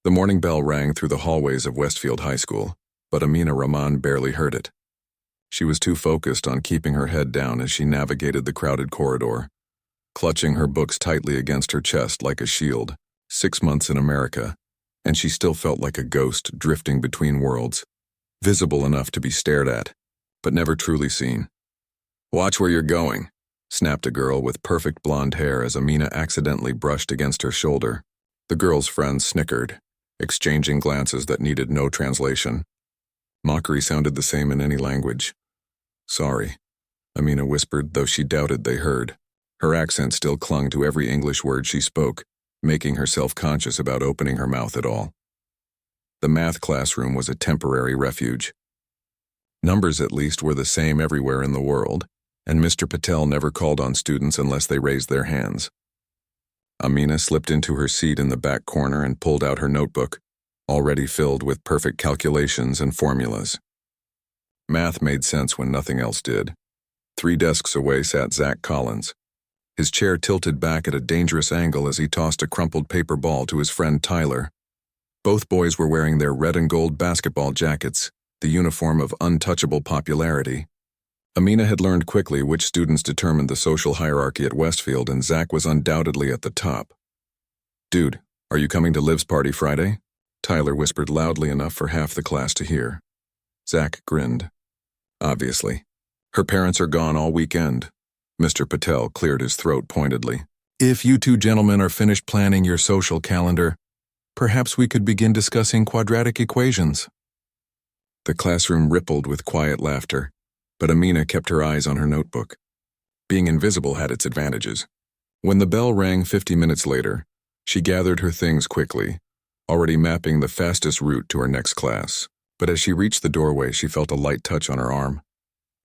The morning bell rang through the hallways of Westfield High School, but Amina Rahman barely heard it. She was too focused on keeping her head down as she navigated the crowded corridor, clutching her books tightly against her chest like a shield. 6 months in America, and she still felt like a ghost drifting between worlds, visible enough to be stared at, but never truly seen. "Watch where you're going," snapped a girl with perfect blonde hair as Amina accidentally brushed against her shoulder. The girl's friends snickered, exchanging glances that needed no translation. Mockery sounded the same in any language. "Sorry," Amina whispered, though she doubted they heard. Her accent still clung to every English word she spoke, making her self-conscious about opening her mouth at all. The math classroom was a temporary refuge. Numbers, at least, were the same everywhere in the world, and Mr. Patel never called on students unless they raised their hands. Amina slipped into her seat in the back corner and pulled out her notebook, already filled with perfect calculations and formulas. Math made sense when nothing else did. 3 desks away sat Zach Collins, his chair tilted back at a dangerous angle as he tossed a crumpled paper ball to his friend Tyler. Both boys were wearing their red and gold basketball jackets, the uniform of untouchable popularity. Amina had learned quickly which students determined the social hierarchy at Westfield, and Zach was undoubtedly at the top. "Dude, are you coming to Liv's party Friday?" Tyler whispered loudly enough for half the class to hear. Zach grinned. "Obviously. Her parents are gone all weekend." Mr. Patel cleared his throat pointedly. "If you two gentlemen are finished planning your social calendar, perhaps we could begin discussing quadratic equations." The classroom rippled with quiet laughter, but Amina kept her eyes on her notebook. Being invisible had its advantages. When the bell rang 50 minutes later, she gathered her things quickly, already mapping the fastest route to her next class. But as she reached the doorway, she felt a light touch on her arm.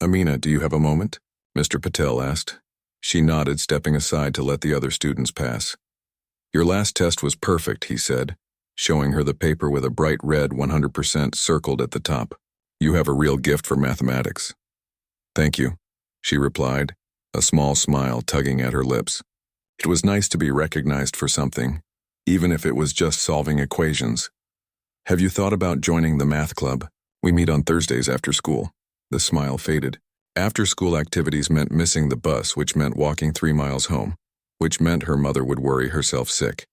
"Amina, do you have a moment?" Mr. Patel asked. She nodded, stepping aside to let the other students pass. "Your last test was perfect," he said, showing her the paper with a bright red 100% circled at the top. "You have a real gift for mathematics." "Thank you," she replied, a small smile tugging at her lips. It was nice to be recognized for something, even if it was just solving equations. "Have you thought about joining the math club? We meet on Thursdays after school." The smile faded. After-school activities meant missing the bus, which meant walking 3 miles home, which meant her mother would worry herself sick.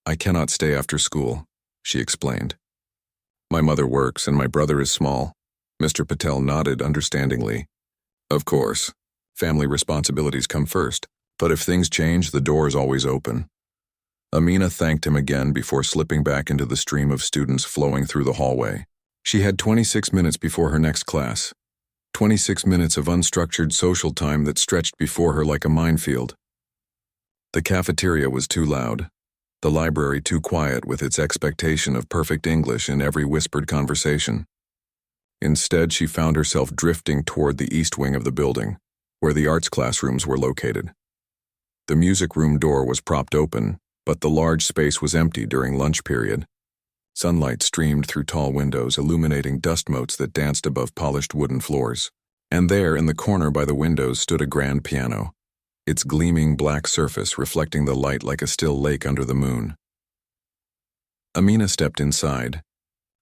"I cannot stay after school," she explained. "My mother works and my brother is small." Mr. Patel nodded understandingly. "Of course, family responsibilities come first, but if things change, the door is always open." Amina thanked him again before slipping back into the stream of students flowing through the hallway. She had 26 minutes before her next class. 26 minutes of unstructured social time that stretched before her like a minefield. The cafeteria was too loud, the library too quiet with its expectation of perfect English in every whispered conversation. Instead, she found herself drifting toward the east wing of the building, where the arts classrooms were located. The music room door was propped open, but the large space was empty during lunch period. Sunlight streamed through tall windows, illuminating dust motes that danced above polished wooden floors. And there, in the corner by the windows, stood a grand piano, its gleaming black surface reflecting the light like a still lake under the moon. Amina stepped inside.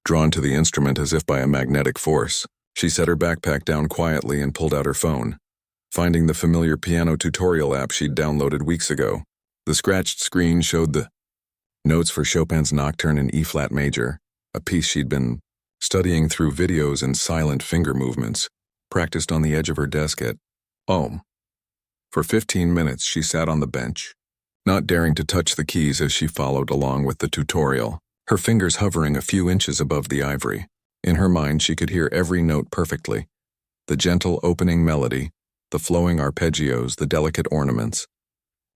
Drawn to the instrument as if by a magnetic force, she set her backpack down quietly and pulled out her phone, finding the familiar piano tutorial app she'd downloaded weeks ago. The scratched screen showed the notes for Chopin's Nocturne in E-flat major, a piece she'd been studying through videos and silent finger movements, practiced on the edge of her desk at home. For 15 minutes she sat on the bench, not daring to touch the keys as she followed along with the tutorial, her fingers hovering a few inches above the ivory. In her mind she could hear every note perfectly, the gentle opening melody, the flowing arpeggios, the delicate ornaments.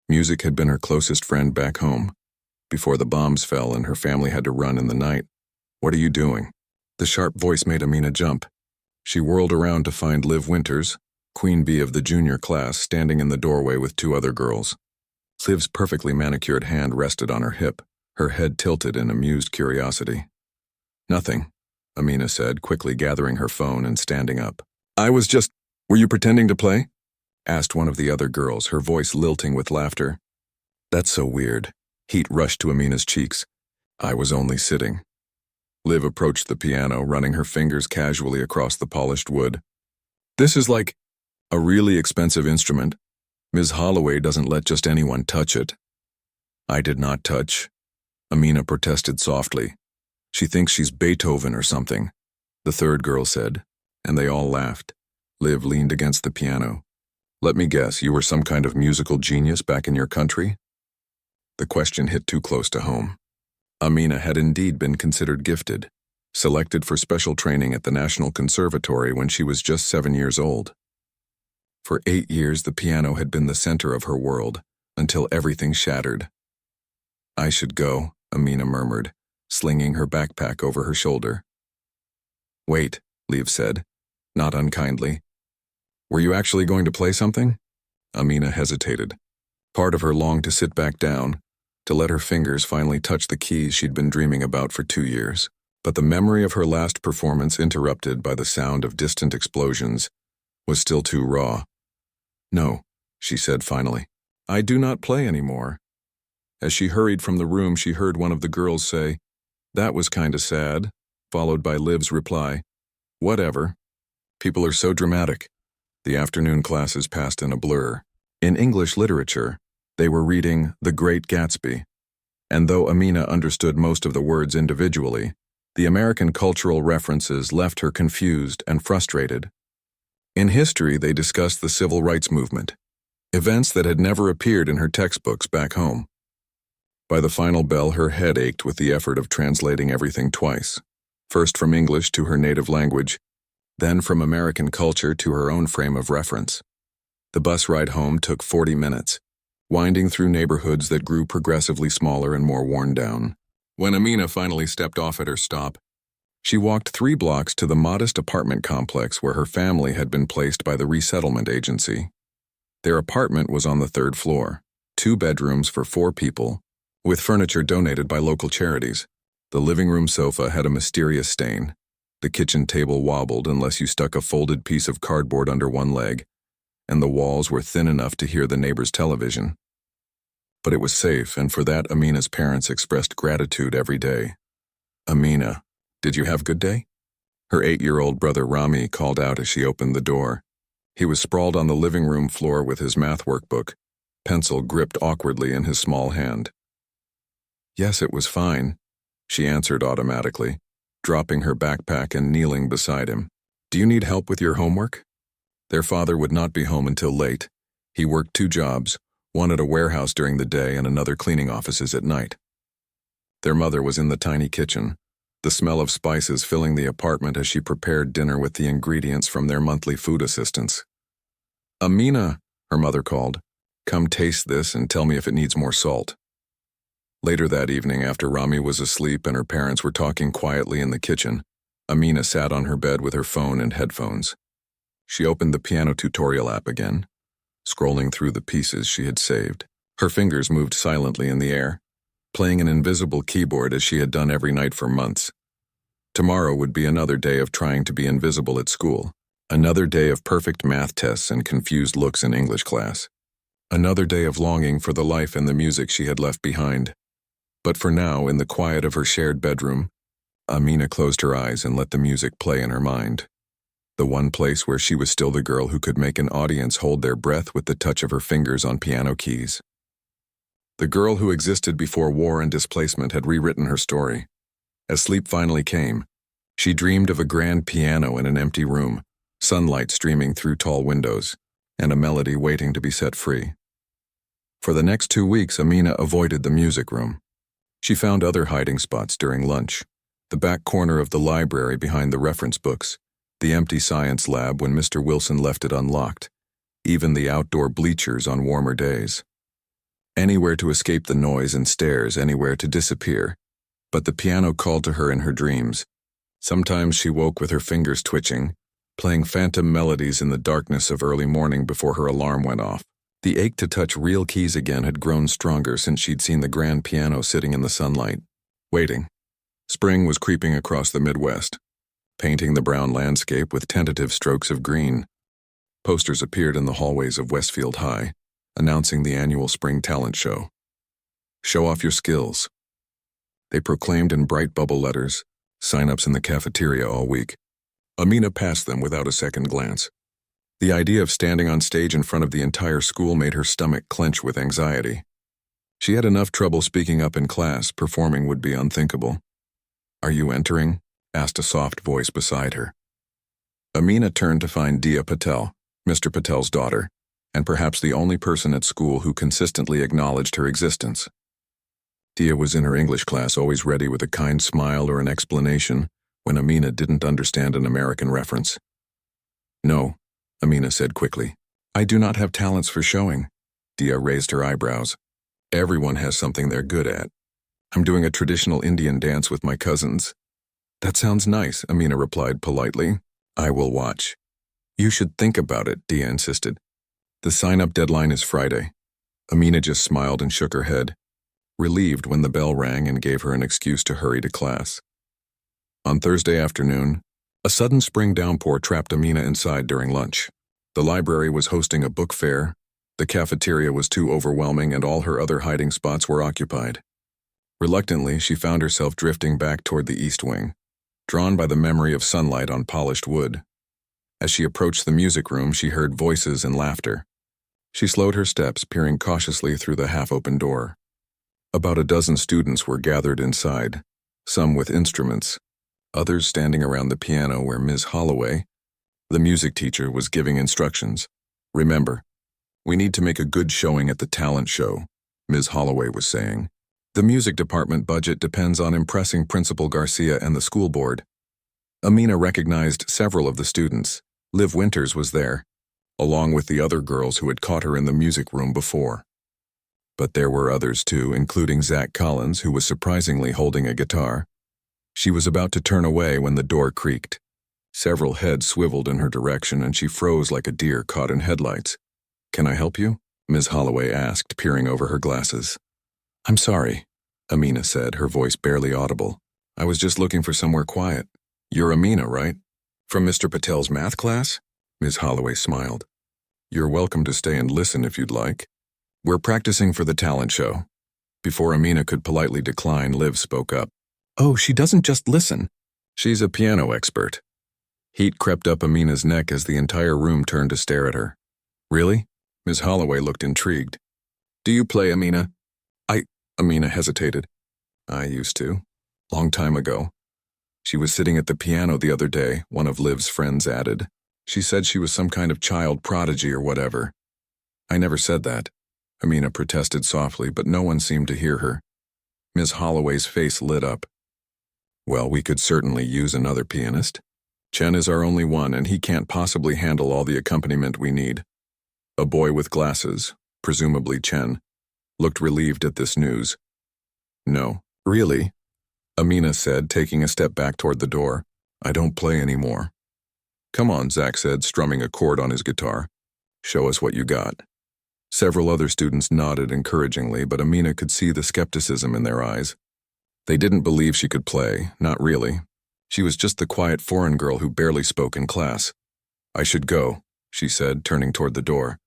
Music had been her closest friend back home, before the bombs fell and her family had to run in the night. "What are you doing?" The sharp voice made Amina jump. She whirled around to find Liv Winters, queen bee of the junior class, standing in the doorway with 2 other girls. Liv's perfectly manicured hand rested on her hip, her head tilted in amused curiosity. "Nothing," Amina said, quickly gathering her phone and standing up. Were you pretending to play?" asked one of the other girls, her voice lilting with laughter. "That's so weird." Heat rushed to Amina's cheeks. I was only sitting. Liv approached the piano, running her fingers casually across the polished wood. This is like a really expensive instrument. Ms. Holloway doesn't let just anyone touch it. I did not touch. Amina protested softly. She thinks she's Beethoven or something, the third girl said, and they all laughed. Liv leaned against the piano. Let me guess, you were some kind of musical genius back in your country? The question hit too close to home. Amina had indeed been considered gifted, selected for special training at the National Conservatory when she was just 7 years old. For 8 years, the piano had been the center of her world, until everything shattered. I should go, Amina murmured, slinging her backpack over her shoulder. Wait, Liv said, not unkindly. Were you actually going to play something? Amina hesitated. Part of her longed to sit back down, to let her fingers finally touch the keys she'd been dreaming about for 2 years. But the memory of her last performance, interrupted by the sound of distant explosions, was still too raw. No, she said finally. I do not play anymore. As she hurried from the room, she heard one of the girls say, That was kinda sad, followed by Liv's reply, Whatever. People are so dramatic. The afternoon classes passed in a blur. In English literature, they were reading The Great Gatsby, and though Amina understood most of the words individually, the American cultural references left her confused and frustrated. In history, they discussed the civil rights movement, events that had never appeared in her textbooks back home. By the final bell, her head ached with the effort of translating everything twice, first from English to her native language, then from American culture to her own frame of reference. The bus ride home took 40 minutes, winding through neighborhoods that grew progressively smaller and more worn down. When Amina finally stepped off at her stop, she walked 3 blocks to the modest apartment complex where her family had been placed by the resettlement agency. Their apartment was on the 3rd floor, 2 bedrooms for 4 people, with furniture donated by local charities. The living room sofa had a mysterious stain. The kitchen table wobbled unless you stuck a folded piece of cardboard under one leg, and the walls were thin enough to hear the neighbor's television. But it was safe, and for that Amina's parents expressed gratitude every day. Amina, did you have a good day? Her 8-year-old brother Rami called out as she opened the door. He was sprawled on the living room floor with his math workbook, pencil gripped awkwardly in his small hand. Yes, it was fine, she answered automatically, dropping her backpack and kneeling beside him. Do you need help with your homework? Their father would not be home until late. He worked 2 jobs, one at a warehouse during the day and another cleaning offices at night. Their mother was in the tiny kitchen, the smell of spices filling the apartment as she prepared dinner with the ingredients from their monthly food assistance. Amina, her mother called, come taste this and tell me if it needs more salt. Later that evening, after Rami was asleep and her parents were talking quietly in the kitchen, Amina sat on her bed with her phone and headphones. She opened the piano tutorial app again, scrolling through the pieces she had saved. Her fingers moved silently in the air, playing an invisible keyboard as she had done every night for months. Tomorrow would be another day of trying to be invisible at school, another day of perfect math tests and confused looks in English class, another day of longing for the life and the music she had left behind. But for now, in the quiet of her shared bedroom, Amina closed her eyes and let the music play in her mind. The one place where she was still the girl who could make an audience hold their breath with the touch of her fingers on piano keys. The girl who existed before war and displacement had rewritten her story. As sleep finally came, she dreamed of a grand piano in an empty room, sunlight streaming through tall windows, and a melody waiting to be set free. For the next 2 weeks, Amina avoided the music room. She found other hiding spots during lunch, the back corner of the library behind the reference books, the empty science lab when Mr. Wilson left it unlocked, even the outdoor bleachers on warmer days. Anywhere to escape the noise and stares, anywhere to disappear. But the piano called to her in her dreams. Sometimes she woke with her fingers twitching, playing phantom melodies in the darkness of early morning before her alarm went off. The ache to touch real keys again had grown stronger since she'd seen the grand piano sitting in the sunlight, waiting. Spring was creeping across the Midwest, painting the brown landscape with tentative strokes of green. Posters appeared in the hallways of Westfield High, announcing the annual spring talent show. Show off your skills. They proclaimed in bright bubble letters, sign-ups in the cafeteria all week. Amina passed them without a second glance. The idea of standing on stage in front of the entire school made her stomach clench with anxiety. She had enough trouble speaking up in class, performing would be unthinkable. "Are you entering?" asked a soft voice beside her. Amina turned to find Dia Patel, Mr. Patel's daughter, and perhaps the only person at school who consistently acknowledged her existence. Dia was in her English class, always ready with a kind smile or an explanation when Amina didn't understand an American reference. "No," Amina said quickly. "I do not have talents for showing." Dia raised her eyebrows. "Everyone has something they're good at. I'm doing a traditional Indian dance with my cousins." "That sounds nice," Amina replied politely. "I will watch." "You should think about it," Dia insisted. "The sign-up deadline is Friday." Amina just smiled and shook her head, relieved when the bell rang and gave her an excuse to hurry to class. On Thursday afternoon, a sudden spring downpour trapped Amina inside during lunch. The library was hosting a book fair, the cafeteria was too overwhelming, and all her other hiding spots were occupied. Reluctantly, she found herself drifting back toward the east wing, drawn by the memory of sunlight on polished wood. As she approached the music room, she heard voices and laughter. She slowed her steps, peering cautiously through the half-open door. About a dozen students were gathered inside, some with instruments, others standing around the piano where Ms. Holloway, the music teacher, was giving instructions. "Remember, we need to make a good showing at the talent show," Ms. Holloway was saying. "The music department budget depends on impressing Principal Garcia and the school board." Amina recognized several of the students. Liv Winters was there, along with the other girls who had caught her in the music room before. But there were others too, including Zach Collins, who was surprisingly holding a guitar. She was about to turn away when the door creaked. Several heads swiveled in her direction, and she froze like a deer caught in headlights. "Can I help you?" Ms. Holloway asked, peering over her glasses. "I'm sorry," Amina said, her voice barely audible. "I was just looking for somewhere quiet." "You're Amina, right? From Mr. Patel's math class?" Ms. Holloway smiled. "You're welcome to stay and listen if you'd like. We're practicing for the talent show." Before Amina could politely decline, Liv spoke up. "Oh, she doesn't just listen. She's a piano expert." Heat crept up Amina's neck as the entire room turned to stare at her. "Really?" Ms. Holloway looked intrigued. "Do you play, Amina?" Amina hesitated. "I used to. Long time ago." "She was sitting at the piano the other day," one of Liv's friends added. "She said she was some kind of child prodigy or whatever." "I never said that," Amina protested softly, but no one seemed to hear her. Ms. Holloway's face lit up. "Well, we could certainly use another pianist. Chen is our only one, and he can't possibly handle all the accompaniment we need." A boy with glasses, presumably Chen, looked relieved at this news. "No, really," Amina said, taking a step back toward the door. "I don't play anymore." "Come on," Zach said, strumming a chord on his guitar. "Show us what you got." Several other students nodded encouragingly, but Amina could see the skepticism in their eyes. They didn't believe she could play, not really. She was just the quiet foreign girl who barely spoke in class. "I should go," she said, turning toward the door.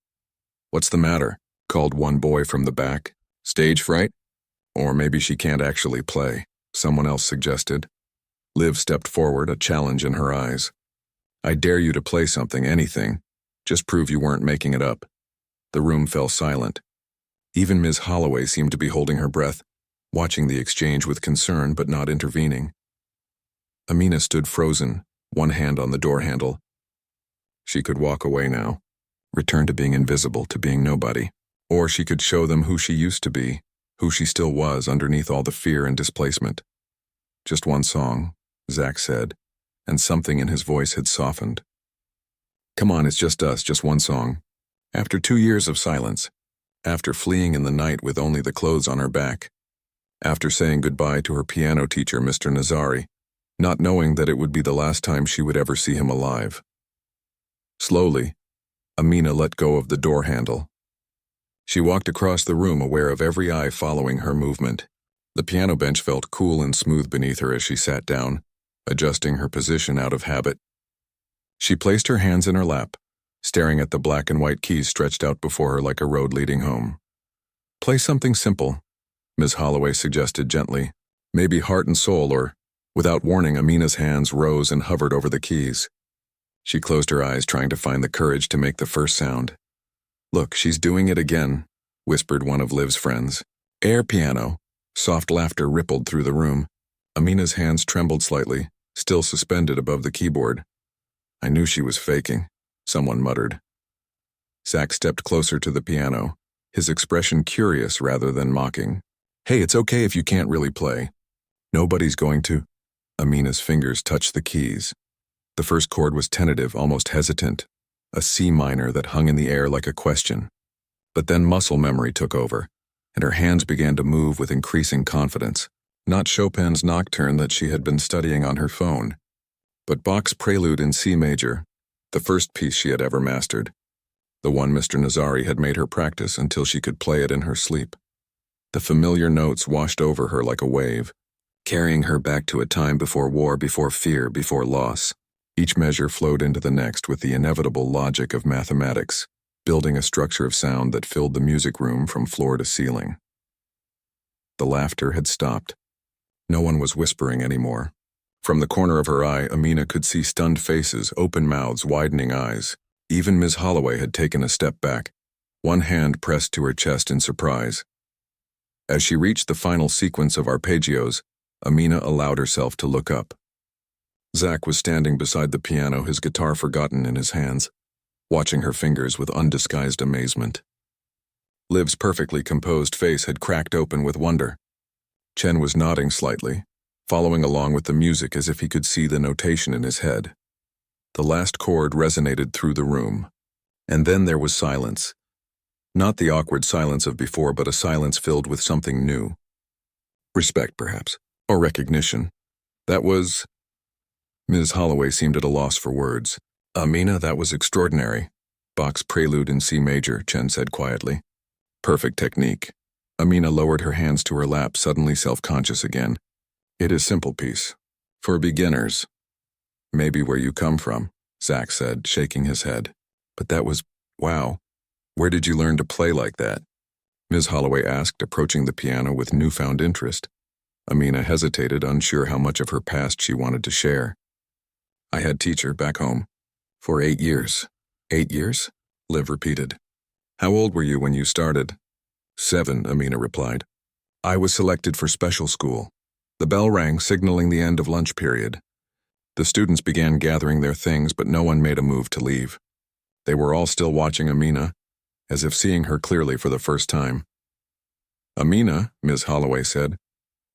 "What's the matter?" called one boy from the back. "Stage fright? Or maybe she can't actually play," someone else suggested. Liv stepped forward, a challenge in her eyes. "I dare you to play something, anything. Just prove you weren't making it up." The room fell silent. Even Ms. Holloway seemed to be holding her breath, watching the exchange with concern but not intervening. Amina stood frozen, one hand on the door handle. She could walk away now, return to being invisible, to being nobody. Or she could show them who she used to be, who she still was underneath all the fear and displacement. "Just one song," Zach said, and something in his voice had softened. "Come on, it's just us, just one song." After 2 years of silence, after fleeing in the night with only the clothes on her back, after saying goodbye to her piano teacher, Mr. Nazari, not knowing that it would be the last time she would ever see him alive. Slowly, Amina let go of the door handle. She walked across the room, aware of every eye following her movement. The piano bench felt cool and smooth beneath her as she sat down, adjusting her position out of habit. She placed her hands in her lap, staring at the black and white keys stretched out before her like a road leading home. "Play something simple," Ms. Holloway suggested gently. Maybe heart and soul, or, without warning, Amina's hands rose and hovered over the keys. She closed her eyes, trying to find the courage to make the first sound. "Look, she's doing it again," whispered one of Liv's friends. "Air piano." Soft laughter rippled through the room. Amina's hands trembled slightly, still suspended above the keyboard. "I knew she was faking," someone muttered. Zach stepped closer to the piano, his expression curious rather than mocking. "Hey, it's okay if you can't really play. Nobody's going to." Amina's fingers touched the keys. The first chord was tentative, almost hesitant, a C minor that hung in the air like a question. But then muscle memory took over, and her hands began to move with increasing confidence. Not Chopin's Nocturne that she had been studying on her phone, but Bach's Prelude in C major, the first piece she had ever mastered, the one Mr. Nazari had made her practice until she could play it in her sleep. The familiar notes washed over her like a wave, carrying her back to a time before war, before fear, before loss. Each measure flowed into the next with the inevitable logic of mathematics, building a structure of sound that filled the music room from floor to ceiling. The laughter had stopped. No one was whispering anymore. From the corner of her eye, Amina could see stunned faces, open mouths, widening eyes. Even Ms. Holloway had taken a step back, one hand pressed to her chest in surprise. As she reached the final sequence of arpeggios, Amina allowed herself to look up. Zach was standing beside the piano, his guitar forgotten in his hands, watching her fingers with undisguised amazement. Liv's perfectly composed face had cracked open with wonder. Chen was nodding slightly, following along with the music as if he could see the notation in his head. The last chord resonated through the room. And then there was silence. Not the awkward silence of before, but a silence filled with something new. Respect, perhaps, or recognition. That was... Ms. Holloway seemed at a loss for words. "Amina, that was extraordinary." "Bach's Prelude in C major," Chen said quietly. "Perfect technique." Amina lowered her hands to her lap, suddenly self-conscious again. "It is simple piece. For beginners." "Maybe where you come from," Zach said, shaking his head. "But that was... wow. Where did you learn to play like that?" Ms. Holloway asked, approaching the piano with newfound interest. Amina hesitated, unsure how much of her past she wanted to share. "I had teacher back home. For 8 years." 8 years? Liv repeated. "How old were you when you started?" 7, Amina replied. "I was selected for special school." The bell rang, signaling the end of lunch period. The students began gathering their things, but no one made a move to leave. They were all still watching Amina, as if seeing her clearly for the first time. "Amina," Ms. Holloway said,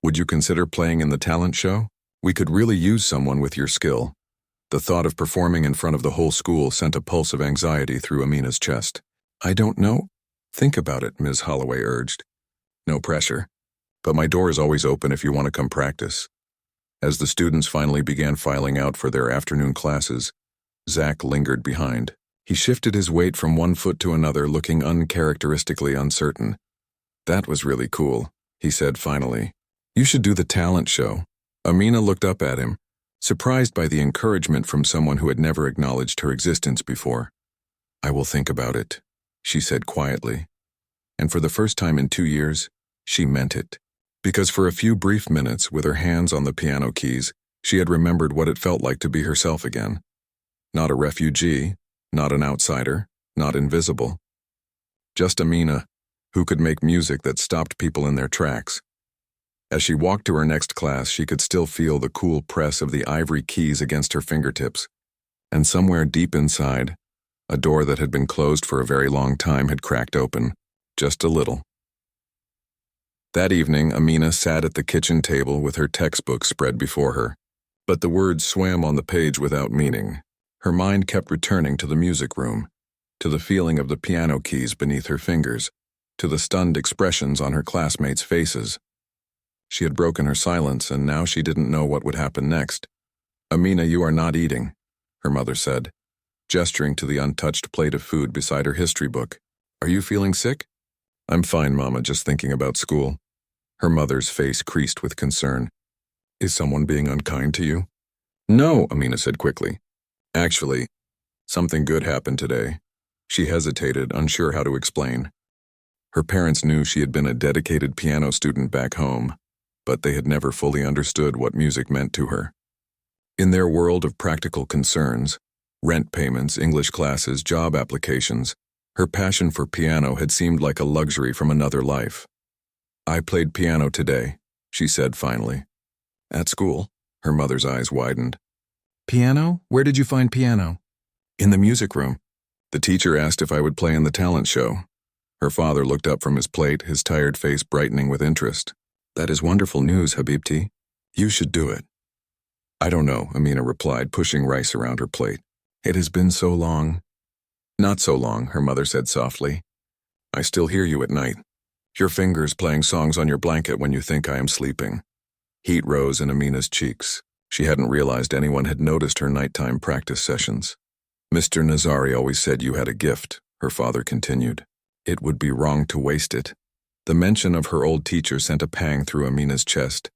"would you consider playing in the talent show? We could really use someone with your skill." The thought of performing in front of the whole school sent a pulse of anxiety through Amina's chest. "I don't know." "Think about it," Ms. Holloway urged. "No pressure. But my door is always open if you want to come practice." As the students finally began filing out for their afternoon classes, Zach lingered behind. He shifted his weight from one foot to another, looking uncharacteristically uncertain. "That was really cool," he said finally. "You should do the talent show." Amina looked up at him, surprised by the encouragement from someone who had never acknowledged her existence before. "I will think about it," she said quietly. And for the first time in 2 years, she meant it. Because for a few brief minutes, with her hands on the piano keys, she had remembered what it felt like to be herself again. Not a refugee, not an outsider, not invisible. Just Amina, who could make music that stopped people in their tracks. As she walked to her next class, she could still feel the cool press of the ivory keys against her fingertips. And somewhere deep inside, a door that had been closed for a very long time had cracked open, just a little. That evening, Amina sat at the kitchen table with her textbook spread before her. But the words swam on the page without meaning. Her mind kept returning to the music room, to the feeling of the piano keys beneath her fingers, to the stunned expressions on her classmates' faces. She had broken her silence, and now she didn't know what would happen next. "Amina, you are not eating," her mother said, gesturing to the untouched plate of food beside her history book. "Are you feeling sick?" "I'm fine, Mama, just thinking about school." Her mother's face creased with concern. "Is someone being unkind to you?" "No," Amina said quickly. "Actually, something good happened today." She hesitated, unsure how to explain. Her parents knew she had been a dedicated piano student back home, but they had never fully understood what music meant to her. In their world of practical concerns, rent payments, English classes, job applications, her passion for piano had seemed like a luxury from another life. "I played piano today," she said finally. "At school?" Her mother's eyes widened. "Piano? Where did you find piano?" "In the music room. The teacher asked if I would play in the talent show." Her father looked up from his plate, his tired face brightening with interest. "That is wonderful news, Habibti. You should do it." "I don't know," Amina replied, pushing rice around her plate. "It has been so long." "Not so long," her mother said softly. "I still hear you at night. Your fingers playing songs on your blanket when you think I am sleeping." Heat rose in Amina's cheeks. She hadn't realized anyone had noticed her nighttime practice sessions. "Mr. Nazari always said you had a gift," her father continued. "It would be wrong to waste it." The mention of her old teacher sent a pang through Amina's chest.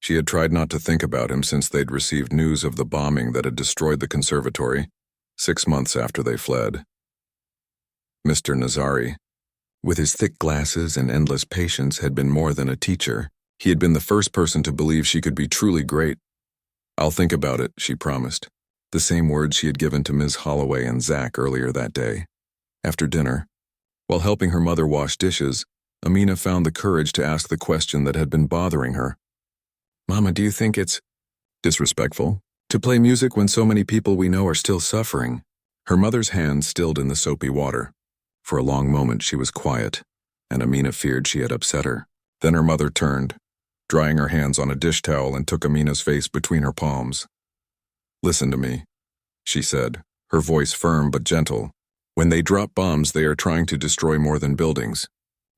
She had tried not to think about him since they'd received news of the bombing that had destroyed the conservatory, 6 months after they fled. Mr. Nazari, with his thick glasses and endless patience, had been more than a teacher. He had been the first person to believe she could be truly great. "I'll think about it," she promised. The same words she had given to Ms. Holloway and Zach earlier that day. After dinner, while helping her mother wash dishes, Amina found the courage to ask the question that had been bothering her. "Mama, do you think it's disrespectful to play music when so many people we know are still suffering?" Her mother's hands stilled in the soapy water. For a long moment she was quiet, and Amina feared she had upset her. Then her mother turned, drying her hands on a dish towel, and took Amina's face between her palms. "Listen to me," she said, her voice firm but gentle. "When they drop bombs, they are trying to destroy more than buildings.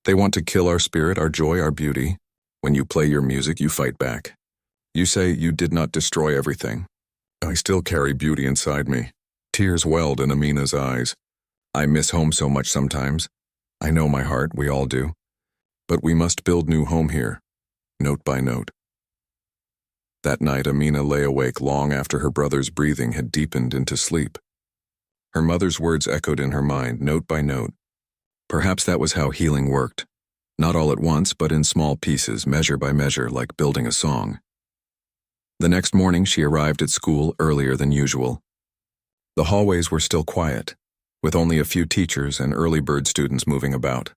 They want to kill our spirit, our joy, our beauty. When you play your music, you fight back. You say you did not destroy everything. I still carry beauty inside me." Tears welled in Amina's eyes. "I miss home so much sometimes. I know my heart, we all do. But we must build new home here, note by note." That night, Amina lay awake long after her brother's breathing had deepened into sleep. Her mother's words echoed in her mind, note by note. Perhaps that was how healing worked. Not all at once, but in small pieces, measure by measure, like building a song. The next morning, she arrived at school earlier than usual. The hallways were still quiet, with only a few teachers and early bird students moving about.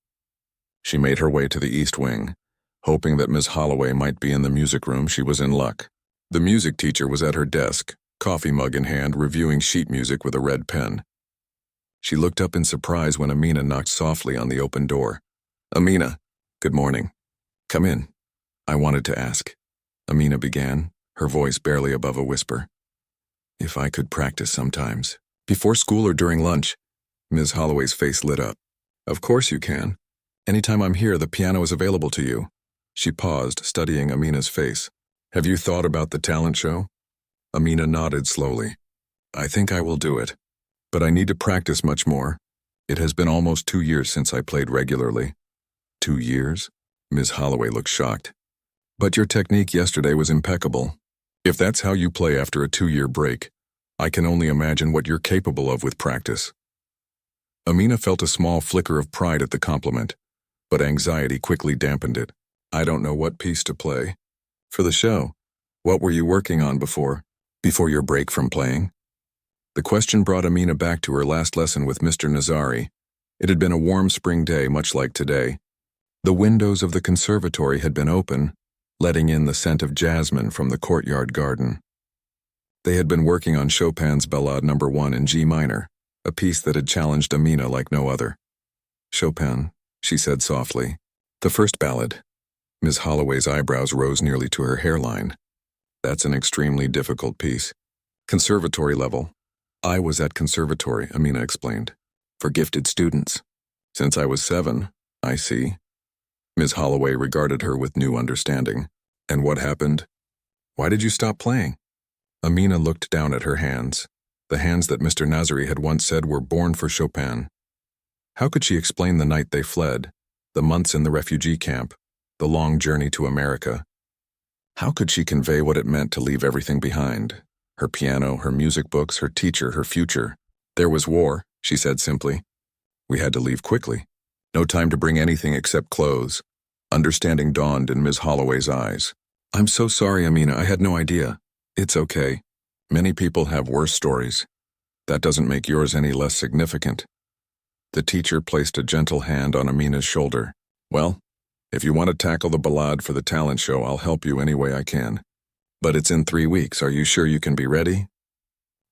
She made her way to the east wing, hoping that Ms. Holloway might be in the music room. She was in luck. The music teacher was at her desk, coffee mug in hand, reviewing sheet music with a red pen. She looked up in surprise when Amina knocked softly on the open door. "Amina, good morning. Come in. I wanted to ask," Amina began, her voice barely above a whisper. "If I could practice sometimes, before school or during lunch." Ms. Holloway's face lit up. "Of course you can. Anytime I'm here, the piano is available to you." She paused, studying Amina's face. "Have you thought about the talent show?" Amina nodded slowly. "I think I will do it. But I need to practice much more. It has been almost 2 years since I played regularly." 2 years? Ms. Holloway looked shocked. "But your technique yesterday was impeccable. If that's how you play after a 2-year break, I can only imagine what you're capable of with practice." Amina felt a small flicker of pride at the compliment, but anxiety quickly dampened it. "I don't know what piece to play." "For the show, what were you working on before your break from playing?" The question brought Amina back to her last lesson with Mr. Nazari. It had been a warm spring day, much like today. The windows of the conservatory had been open, letting in the scent of jasmine from the courtyard garden. They had been working on Chopin's Ballade No. 1 in G minor, a piece that had challenged Amina like no other. "Chopin," she said softly. "The first ballad." Ms. Holloway's eyebrows rose nearly to her hairline. "That's an extremely difficult piece. Conservatory level." "I was at conservatory," Amina explained. "For gifted students. Since I was 7, I see." Ms. Holloway regarded her with new understanding. "And what happened? Why did you stop playing?" Amina looked down at her hands, the hands that Mr. Nazari had once said were born for Chopin. How could she explain the night they fled, the months in the refugee camp, the long journey to America? How could she convey what it meant to leave everything behind? Her piano, her music books, her teacher, her future. "There was war," she said simply. "We had to leave quickly. No time to bring anything except clothes." Understanding dawned in Ms. Holloway's eyes. I'm so sorry, Amina, I had no idea. It's okay. Many people have worse stories. That doesn't make yours any less significant. The teacher placed a gentle hand on Amina's shoulder. Well, if you want to tackle the ballad for the talent show, I'll help you any way I can. But it's in 3 weeks. Are you sure you can be ready?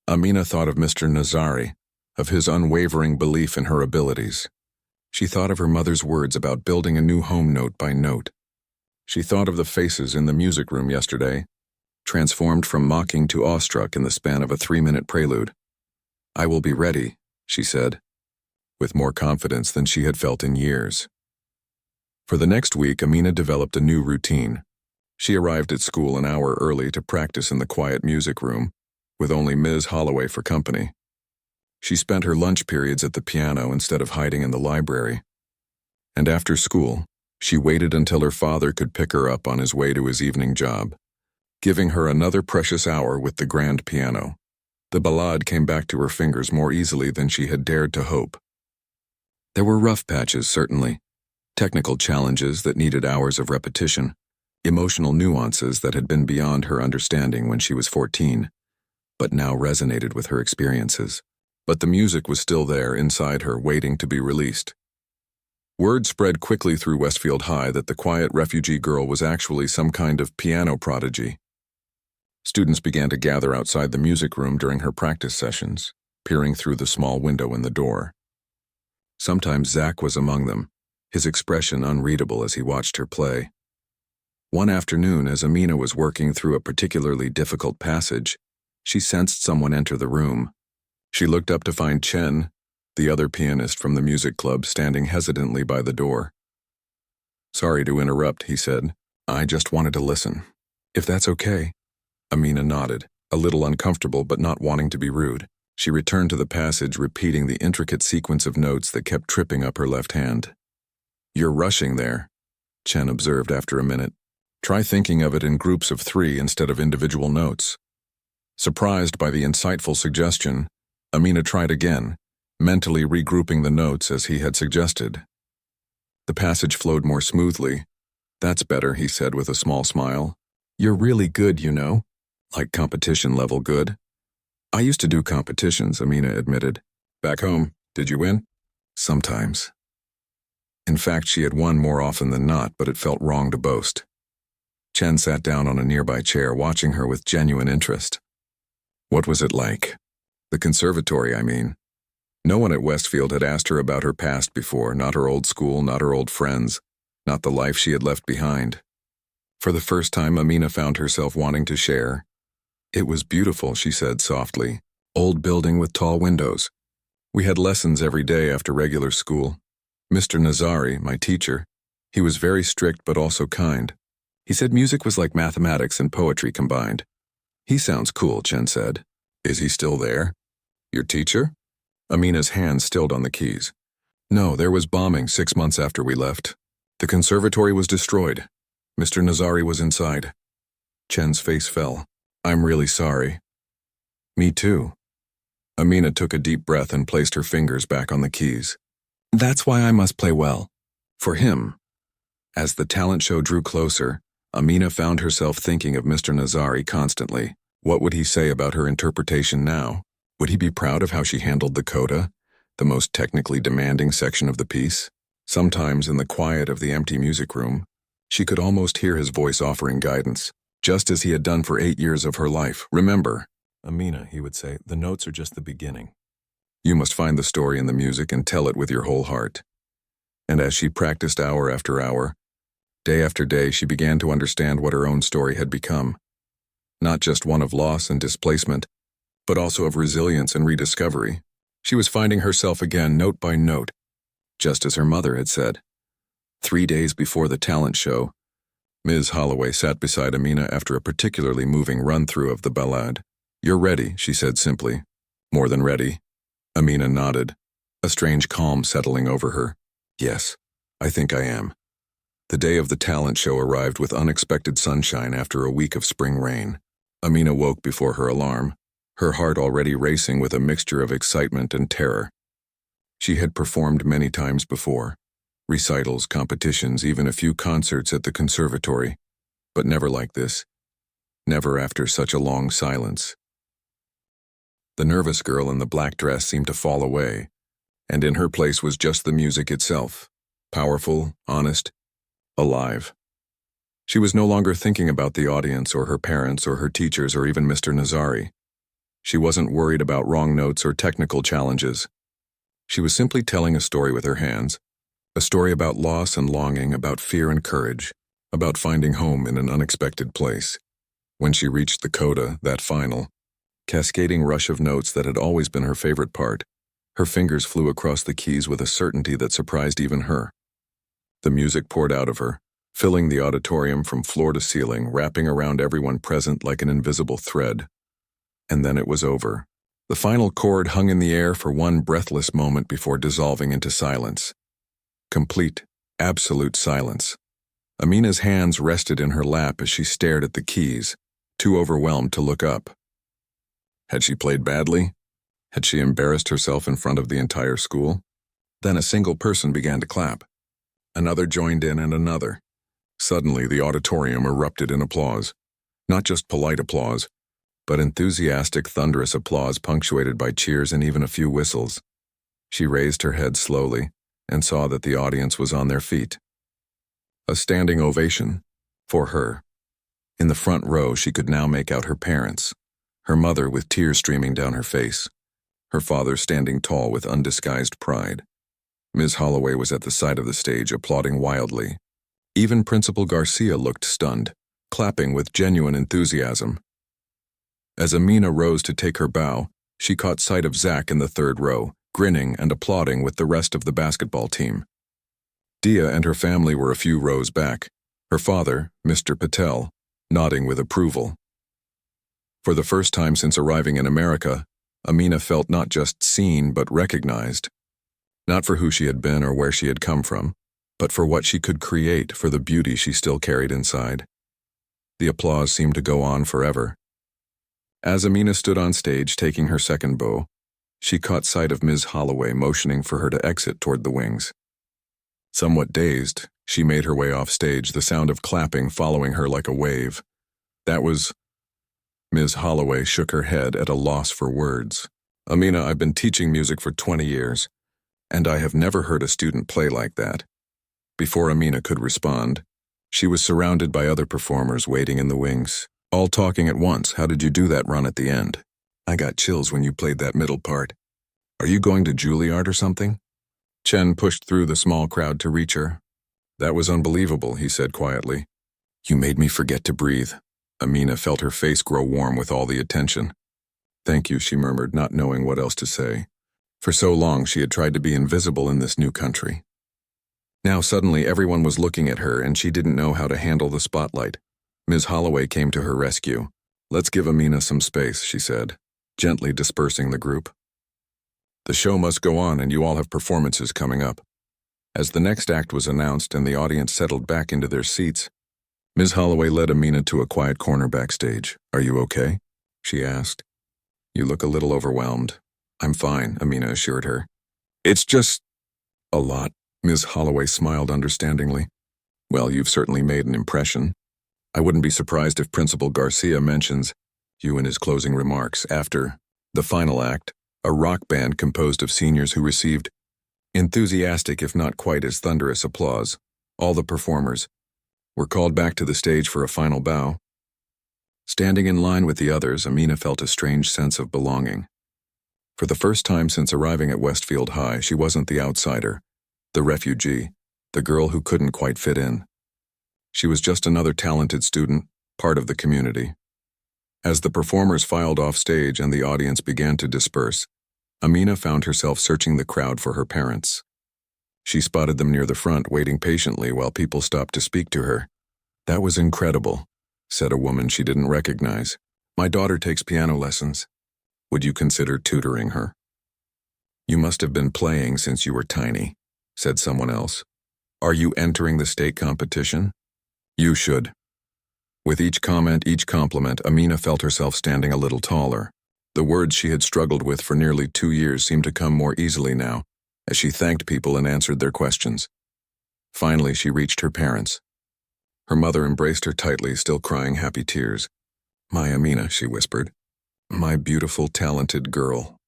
Amina thought of Mr. Nazari, of his unwavering belief in her abilities. She thought of her mother's words about building a new home note by note. She thought of the faces in the music room yesterday, transformed from mocking to awestruck in the span of a 3-minute prelude. I will be ready, she said, with more confidence than she had felt in years. For the next week, Amina developed a new routine. She arrived at school an hour early to practice in the quiet music room, with only Ms. Holloway for company. She spent her lunch periods at the piano instead of hiding in the library. And after school, she waited until her father could pick her up on his way to his evening job, giving her another precious hour with the grand piano. The ballade came back to her fingers more easily than she had dared to hope. There were rough patches, certainly, technical challenges that needed hours of repetition, emotional nuances that had been beyond her understanding when she was 14, but now resonated with her experiences. But the music was still there inside her, waiting to be released. Word spread quickly through Westfield High that the quiet refugee girl was actually some kind of piano prodigy. Students began to gather outside the music room during her practice sessions, peering through the small window in the door. Sometimes Zach was among them, his expression unreadable as he watched her play. One afternoon, as Amina was working through a particularly difficult passage, she sensed someone enter the room. She looked up to find Chen, the other pianist from the music club, standing hesitantly by the door. Sorry to interrupt, he said. I just wanted to listen. If that's okay. Amina nodded, a little uncomfortable but not wanting to be rude. She returned to the passage, repeating the intricate sequence of notes that kept tripping up her left hand. You're rushing there, Chen observed after a minute. Try thinking of it in groups of 3 instead of individual notes. Surprised by the insightful suggestion, Amina tried again, mentally regrouping the notes as he had suggested. The passage flowed more smoothly. That's better, he said with a small smile. You're really good, you know. Like competition level good. I used to do competitions, Amina admitted. Back home, did you win? Sometimes. In fact, she had won more often than not, but it felt wrong to boast. Chen sat down on a nearby chair, watching her with genuine interest. What was it like? The conservatory, I mean. No one at Westfield had asked her about her past before, not her old school, not her old friends, not the life she had left behind. For the first time, Amina found herself wanting to share. It was beautiful, she said softly. Old building with tall windows. We had lessons every day after regular school. Mr. Nazari, my teacher, he was very strict but also kind. He said music was like mathematics and poetry combined. He sounds cool, Chen said. Is he still there? Your teacher? Amina's hand stilled on the keys. No, there was bombing 6 months after we left. The conservatory was destroyed. Mr. Nazari was inside. Chen's face fell. I'm really sorry. Me too. Amina took a deep breath and placed her fingers back on the keys. That's why I must play well. For him. As the talent show drew closer, Amina found herself thinking of Mr. Nazari constantly. What would he say about her interpretation now? Would he be proud of how she handled the coda, the most technically demanding section of the piece? Sometimes in the quiet of the empty music room, she could almost hear his voice offering guidance, just as he had done for 8 years of her life. Remember, Amina, he would say, the notes are just the beginning. You must find the story in the music and tell it with your whole heart. And as she practiced hour after hour, day after day, she began to understand what her own story had become. Not just one of loss and displacement, but also of resilience and rediscovery. She was finding herself again, note by note, just as her mother had said. 3 days before the talent show, Ms. Holloway sat beside Amina after a particularly moving run-through of the ballad. You're ready, she said simply. More than ready. Amina nodded, a strange calm settling over her. Yes, I think I am. The day of the talent show arrived with unexpected sunshine after a week of spring rain. Amina woke before her alarm, her heart already racing with a mixture of excitement and terror. She had performed many times before, recitals, competitions, even a few concerts at the conservatory. But never like this. Never after such a long silence. The nervous girl in the black dress seemed to fall away, and in her place was just the music itself. Powerful, honest, alive. She was no longer thinking about the audience or her parents or her teachers or even Mr. Nazari. She wasn't worried about wrong notes or technical challenges. She was simply telling a story with her hands, a story about loss and longing, about fear and courage, about finding home in an unexpected place. When she reached the coda, that final, cascading rush of notes that had always been her favorite part, her fingers flew across the keys with a certainty that surprised even her. The music poured out of her, filling the auditorium from floor to ceiling, wrapping around everyone present like an invisible thread. And then it was over. The final chord hung in the air for one breathless moment before dissolving into silence. Complete, absolute silence. Amina's hands rested in her lap as she stared at the keys, too overwhelmed to look up. Had she played badly? Had she embarrassed herself in front of the entire school? Then a single person began to clap. Another joined in and another. Suddenly, the auditorium erupted in applause. Not just polite applause, but enthusiastic, thunderous applause punctuated by cheers and even a few whistles. She raised her head slowly and saw that the audience was on their feet. A standing ovation. For her. In the front row, she could now make out her parents. Her mother with tears streaming down her face. Her father standing tall with undisguised pride. Ms. Holloway was at the side of the stage, applauding wildly. Even Principal Garcia looked stunned, clapping with genuine enthusiasm. As Amina rose to take her bow, she caught sight of Zach in the third row, grinning and applauding with the rest of the basketball team. Dia and her family were a few rows back, her father, Mr. Patel, nodding with approval. For the first time since arriving in America, Amina felt not just seen but recognized. Not for who she had been or where she had come from, but for what she could create, for the beauty she still carried inside. The applause seemed to go on forever. As Amina stood on stage taking her second bow, she caught sight of Ms. Holloway motioning for her to exit toward the wings. Somewhat dazed, she made her way off stage, the sound of clapping following her like a wave. That was... Ms. Holloway shook her head at a loss for words. Amina, I've been teaching music for 20 years, and I have never heard a student play like that. Before Amina could respond, she was surrounded by other performers waiting in the wings, all talking at once. How did you do that run at the end? I got chills when you played that middle part. Are you going to Juilliard or something? Chen pushed through the small crowd to reach her. That was unbelievable, he said quietly. You made me forget to breathe. Amina felt her face grow warm with all the attention. Thank you, she murmured, not knowing what else to say. For so long she had tried to be invisible in this new country. Now suddenly everyone was looking at her and she didn't know how to handle the spotlight. Ms. Holloway came to her rescue. Let's give Amina some space, she said, gently dispersing the group. The show must go on and you all have performances coming up. As the next act was announced and the audience settled back into their seats, Ms. Holloway led Amina to a quiet corner backstage. Are you okay? She asked. You look a little overwhelmed. I'm fine, Amina assured her. It's just... a lot. Ms. Holloway smiled understandingly. Well, you've certainly made an impression. I wouldn't be surprised if Principal Garcia mentions you in his closing remarks. After the final act, a rock band composed of seniors who received enthusiastic if not quite as thunderous applause, all the performers, were called back to the stage for a final bow. Standing in line with the others, Amina felt a strange sense of belonging. For the first time since arriving at Westfield High, she wasn't the outsider, the refugee, the girl who couldn't quite fit in. She was just another talented student, part of the community. As the performers filed off stage and the audience began to disperse, Amina found herself searching the crowd for her parents. She spotted them near the front, waiting patiently while people stopped to speak to her. That was incredible, said a woman she didn't recognize. My daughter takes piano lessons. Would you consider tutoring her? You must have been playing since you were tiny, said someone else. Are you entering the state competition? You should. With each comment, each compliment, Amina felt herself standing a little taller. The words she had struggled with for nearly 2 years seemed to come more easily now, as she thanked people and answered their questions. Finally, she reached her parents. Her mother embraced her tightly, still crying happy tears. "My Amina," she whispered. "My beautiful, talented girl."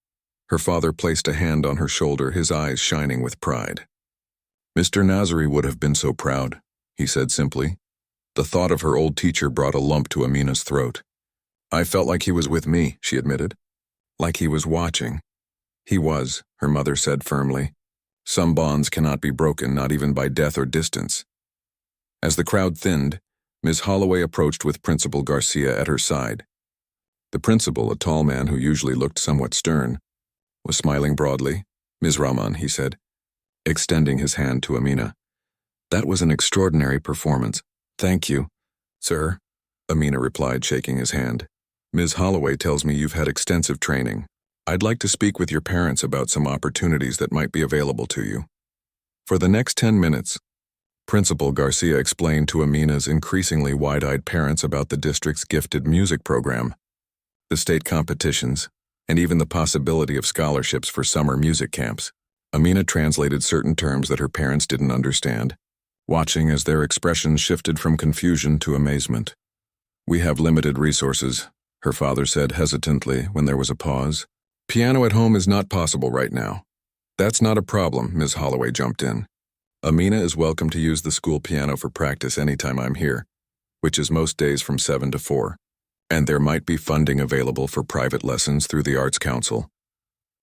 Her father placed a hand on her shoulder, his eyes shining with pride. "Mr. Nazari would have been so proud," he said simply. The thought of her old teacher brought a lump to Amina's throat. "I felt like he was with me," she admitted. "Like he was watching." "He was," her mother said firmly. "Some bonds cannot be broken, not even by death or distance." As the crowd thinned, Ms. Holloway approached with Principal Garcia at her side. The principal, a tall man who usually looked somewhat stern, was smiling broadly. "Ms. Rahman," he said, extending his hand to Amina. "That was an extraordinary performance." "Thank you, sir," Amina replied, shaking his hand. "Ms. Holloway tells me you've had extensive training. I'd like to speak with your parents about some opportunities that might be available to you." For the next 10 minutes, Principal Garcia explained to Amina's increasingly wide-eyed parents about the district's gifted music program, the state competitions, and even the possibility of scholarships for summer music camps. Amina translated certain terms that her parents didn't understand, watching as their expressions shifted from confusion to amazement. "We have limited resources," her father said hesitantly when there was a pause. "Piano at home is not possible right now." "That's not a problem," Ms. Holloway jumped in. "Amina is welcome to use the school piano for practice anytime I'm here, which is most days from 7 to 4. And there might be funding available for private lessons through the Arts Council."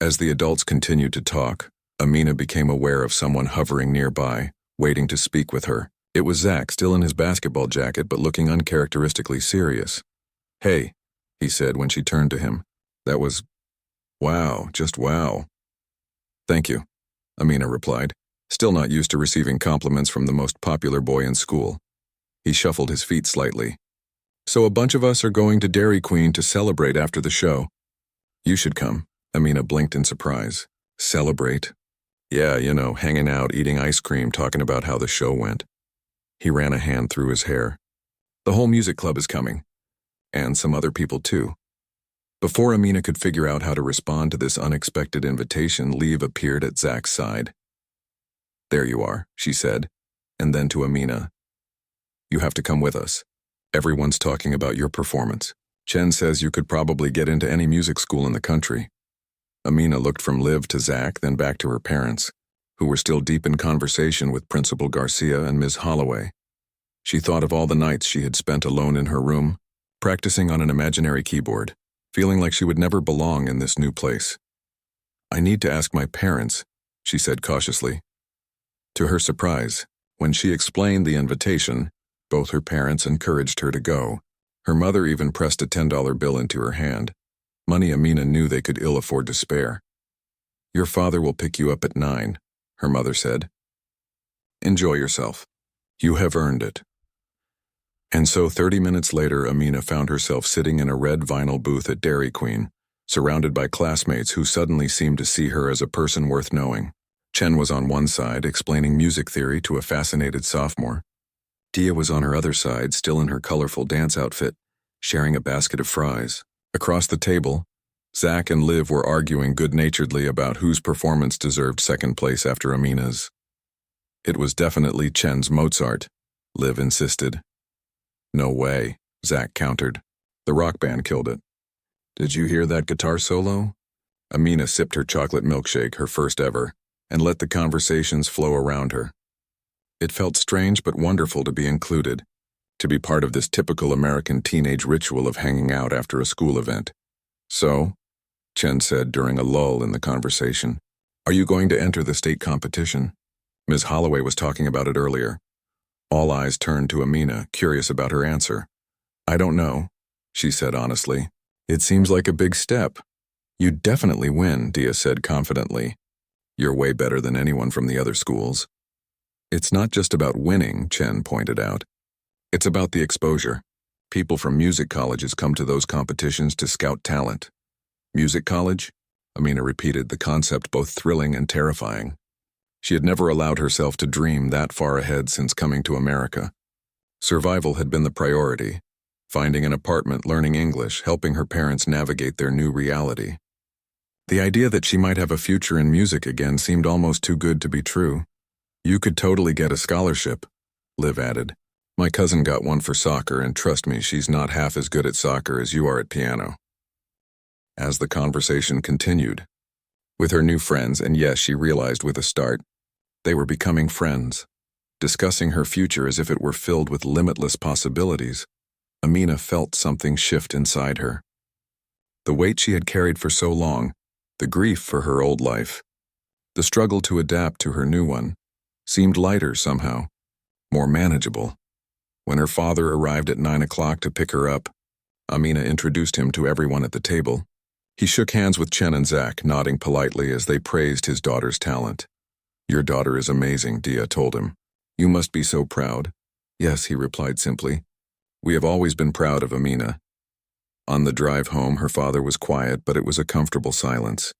As the adults continued to talk, Amina became aware of someone hovering nearby, waiting to speak with her. It was Zach, still in his basketball jacket but looking uncharacteristically serious. "Hey," he said when she turned to him. "That was... wow, just wow." "Thank you," Amina replied, still not used to receiving compliments from the most popular boy in school. He shuffled his feet slightly. "So a bunch of us are going to Dairy Queen to celebrate after the show." "You should come," Amina blinked in surprise. "Celebrate?" "Yeah, hanging out, eating ice cream, talking about how the show went." He ran a hand through his hair. "The whole music club is coming. And some other people too." Before Amina could figure out how to respond to this unexpected invitation, Liev appeared at Zach's side. "There you are," she said, and then to Amina. "You have to come with us. Everyone's talking about your performance. Chen says you could probably get into any music school in the country." Amina looked from Liv to Zach, then back to her parents, who were still deep in conversation with Principal Garcia and Ms. Holloway. She thought of all the nights she had spent alone in her room, practicing on an imaginary keyboard, feeling like she would never belong in this new place. "I need to ask my parents," she said cautiously. To her surprise, when she explained the invitation, both her parents encouraged her to go. Her mother even pressed a $10 bill into her hand, money Amina knew they could ill afford to spare. "Your father will pick you up at 9, her mother said. "Enjoy yourself. You have earned it." And so 30 minutes later, Amina found herself sitting in a red vinyl booth at Dairy Queen, surrounded by classmates who suddenly seemed to see her as a person worth knowing. Chen was on one side, explaining music theory to a fascinated sophomore. Dia was on her other side, still in her colorful dance outfit, sharing a basket of fries. Across the table, Zach and Liv were arguing good-naturedly about whose performance deserved second place after Amina's. "It was definitely Chen's Mozart," Liv insisted. "No way," Zach countered. "The rock band killed it." "Did you hear that guitar solo?" Amina sipped her chocolate milkshake, her first ever, and let the conversations flow around her. It felt strange but wonderful to be included, to be part of this typical American teenage ritual of hanging out after a school event. "So," Chen said during a lull in the conversation, "are you going to enter the state competition?" Ms. Holloway was talking about it earlier. All eyes turned to Amina, curious about her answer. "I don't know," she said honestly. "It seems like a big step." "You'd definitely win," Dia said confidently. "You're way better than anyone from the other schools." "It's not just about winning," Chen pointed out. "It's about the exposure. People from music colleges come to those competitions to scout talent." "Music college?" Amina repeated, the concept both thrilling and terrifying. She had never allowed herself to dream that far ahead since coming to America. Survival had been the priority, finding an apartment, learning English, helping her parents navigate their new reality. The idea that she might have a future in music again seemed almost too good to be true. "You could totally get a scholarship," Liv added. My cousin got one for soccer, and trust me, she's not half as good at soccer as you are at piano. As the conversation continued, with her new friends, and yes, she realized with a start, they were becoming friends, discussing her future as if it were filled with limitless possibilities, Amina felt something shift inside her. The weight she had carried for so long, the grief for her old life, the struggle to adapt to her new one, seemed lighter somehow, more manageable. When her father arrived at 9 o'clock to pick her up, Amina introduced him to everyone at the table. He shook hands with Chen and Zach, nodding politely as they praised his daughter's talent. "Your daughter is amazing," Dia told him. "You must be so proud." "Yes," he replied simply. "We have always been proud of Amina." On the drive home, her father was quiet, but it was a comfortable silence.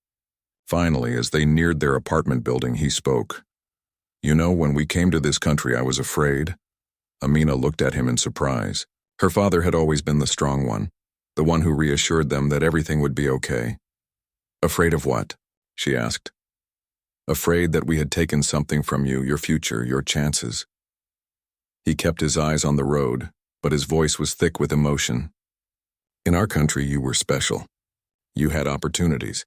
Finally, as they neared their apartment building, he spoke. "You know, when we came to this country, I was afraid." Amina looked at him in surprise. Her father had always been the strong one, the one who reassured them that everything would be okay. "Afraid of what?" she asked. "Afraid that we had taken something from you, your future, your chances." He kept his eyes on the road, but his voice was thick with emotion. "In our country, you were special. You had opportunities.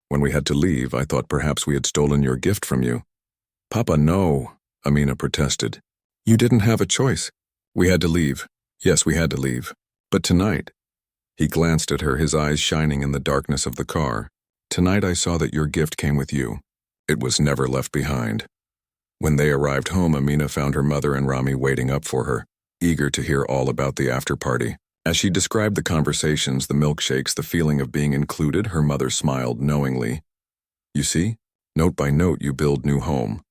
When we had to leave, I thought perhaps we had stolen your gift from you." "Papa, no," Amina protested. "You didn't have a choice. We had to leave. Yes, we had to leave. But tonight," he glanced at her, his eyes shining in the darkness of the car. "Tonight I saw that your gift came with you. It was never left behind." When they arrived home, Amina found her mother and Rami waiting up for her, eager to hear all about the after-party. As she described the conversations, the milkshakes, the feeling of being included, her mother smiled knowingly. "You see, note by note you build new home."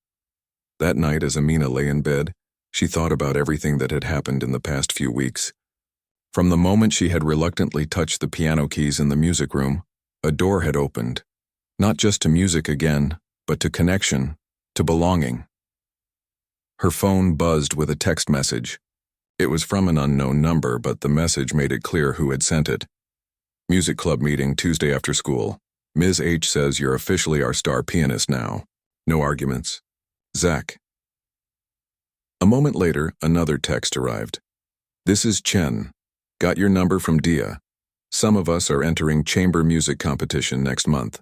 That night, as Amina lay in bed, she thought about everything that had happened in the past few weeks. From the moment she had reluctantly touched the piano keys in the music room, a door had opened, not just to music again, but to connection, to belonging. Her phone buzzed with a text message. It was from an unknown number, but the message made it clear who had sent it. "Music club meeting Tuesday after school. Ms. H says you're officially our star pianist now. No arguments. Zach." A moment later, another text arrived. "This is Chen. Got your number from Dia. Some of us are entering chamber music competition next month.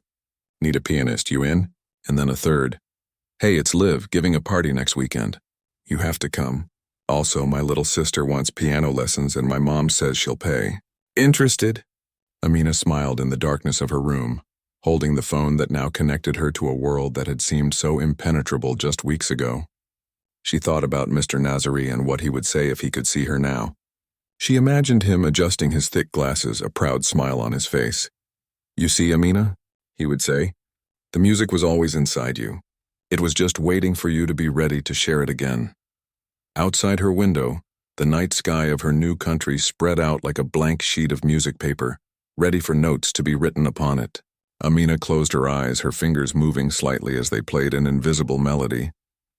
Need a pianist, you in?" And then a third. "Hey, it's Liv, giving a party next weekend. You have to come. Also, my little sister wants piano lessons and my mom says she'll pay. Interested?" Amina smiled in the darkness of her room, holding the phone that now connected her to a world that had seemed so impenetrable just weeks ago. She thought about Mr. Nazari and what he would say if he could see her now. She imagined him adjusting his thick glasses, a proud smile on his face. "You see, Amina," he would say, "the music was always inside you. It was just waiting for you to be ready to share it again." Outside her window, the night sky of her new country spread out like a blank sheet of music paper, ready for notes to be written upon it. Amina closed her eyes, her fingers moving slightly as they played an invisible melody.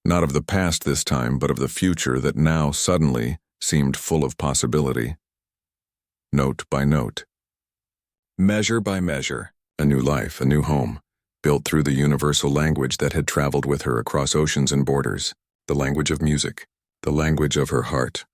Not of the past this time, but of the future that now, suddenly, seemed full of possibility. Note by note. Measure by measure, a new life, a new home, built through the universal language that had traveled with her across oceans and borders, the language of music, the language of her heart.